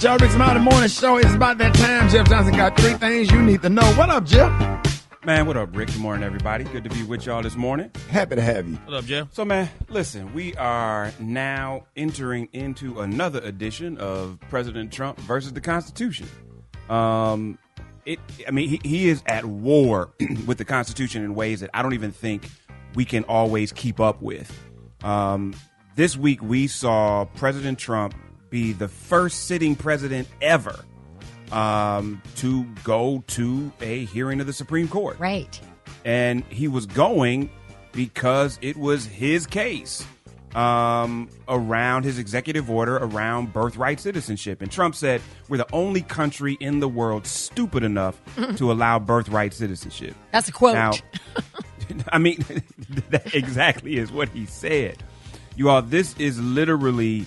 Rickey, Smiley morning show. It's about that time. Jeff Johnson got 3 things you need to know. What up, Jeff? Man, what up, Rick? Good morning, everybody. Good to be with y'all this morning. Happy to have you. What up, Jeff? So, man, listen, we are now entering into another edition of President Trump versus the Constitution. He is at war with the Constitution in ways that I don't even think we can always keep up with. This week, we saw President Trump be the first sitting president ever to go to a hearing of the Supreme Court. Right. And he was going because it was his case around his executive order around birthright citizenship. And Trump said, we're the only country in the world stupid enough to allow birthright citizenship. That's a quote. Now, I mean, that exactly is what he said. You all, this is literally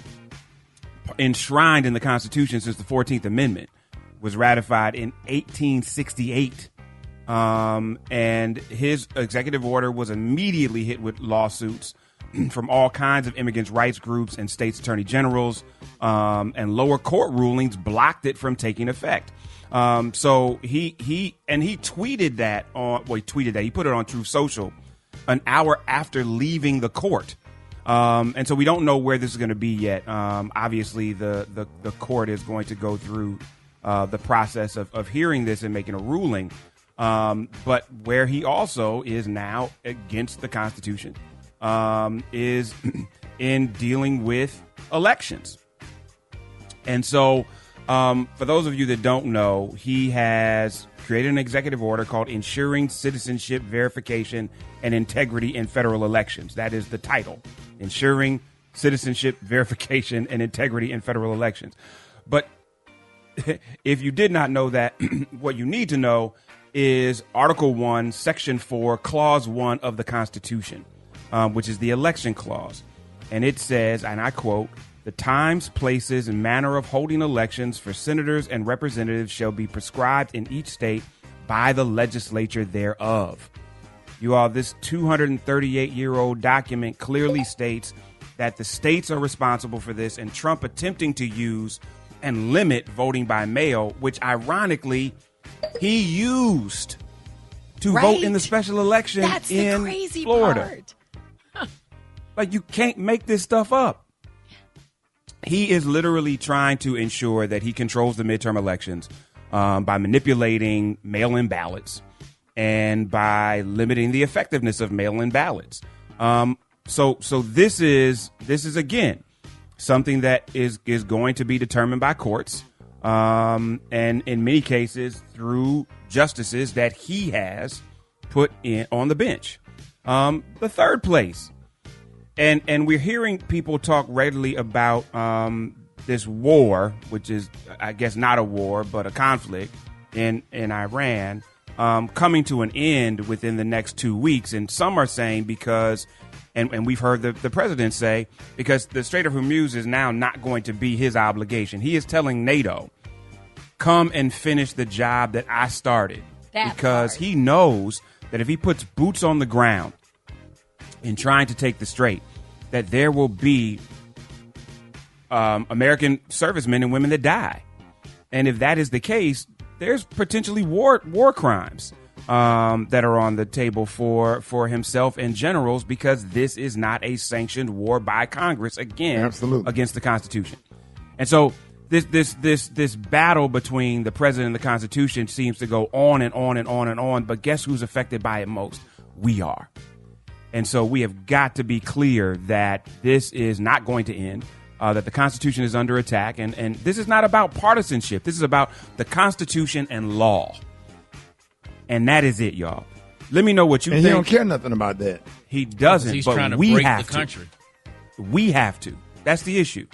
enshrined in the Constitution since the 14th Amendment was ratified in 1868. And his executive order was immediately hit with lawsuits from all kinds of immigrants' rights groups and states' attorney generals, and lower court rulings blocked it from taking effect. So he tweeted that he put it on Truth Social an hour after leaving the court. And so we don't know where this is going to be yet. Obviously, the court is going to go through the process of hearing this and making a ruling. But where he also is now against the Constitution is in dealing with elections. And so for those of you that don't know, he has created an executive order called Ensuring Citizenship Verification and Integrity in Federal Elections. That is the title. Ensuring Citizenship Verification and Integrity in Federal Elections. But if you did not know that, what you need to know is Article 1, Section 4, Clause 1 of the Constitution, which is the election clause. And it says, and I quote, "The times, places, and manner of holding elections for senators and representatives shall be prescribed in each state by the legislature thereof." You all, this 238-year-old document clearly states that the states are responsible for this, and Trump attempting to use and limit voting by mail, which ironically he used to vote in the special election in Florida. Like, you can't make this stuff up. He is literally trying to ensure that he controls the midterm elections by manipulating mail-in ballots and by limiting the effectiveness of mail-in ballots. So this is again something that is going to be determined by courts, and in many cases through justices that he has put in on the bench. The third place, and we're hearing people talk readily about this war, which is, I guess, not a war but a conflict in Iran, coming to an end within the next 2 weeks. And some are saying because, and we've heard the president say, because the Strait of Hormuz is now not going to be his obligation. He is telling NATO, come and finish the job that I started. Because he knows that if he puts boots on the ground in trying to take the strait, that there will be American servicemen and women that die. And if that is the case, there's potentially war crimes that are on the table for himself and generals, because this is not a sanctioned war by Congress, again, against the Constitution. And so this battle between the president and the Constitution seems to go on and on and on and on. But guess who's affected by it most? We are. And so we have got to be clear that this is not going to end, that the Constitution is under attack. And this is not about partisanship. This is about the Constitution and law. And that is it, y'all. Let me know what you think. And he don't care nothing about that. He doesn't, He's but trying to we break have the country. We have to. That's the issue.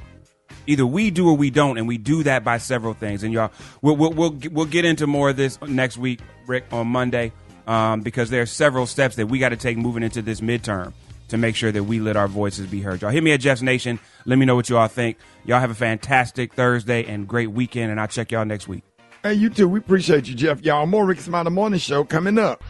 Either we do or we don't, and we do that by several things. And y'all, we'll get into more of this next week, Rick, on Monday, because there are several steps that we got to take moving into this midterm to make sure that we let our voices be heard. Y'all hit me at Jeff's Nation. Let me know what you all think. Y'all have a fantastic Thursday and great weekend, and I'll check y'all next week. Hey, you too. We appreciate you, Jeff. Y'all, more Rickey Smiley Morning Show coming up.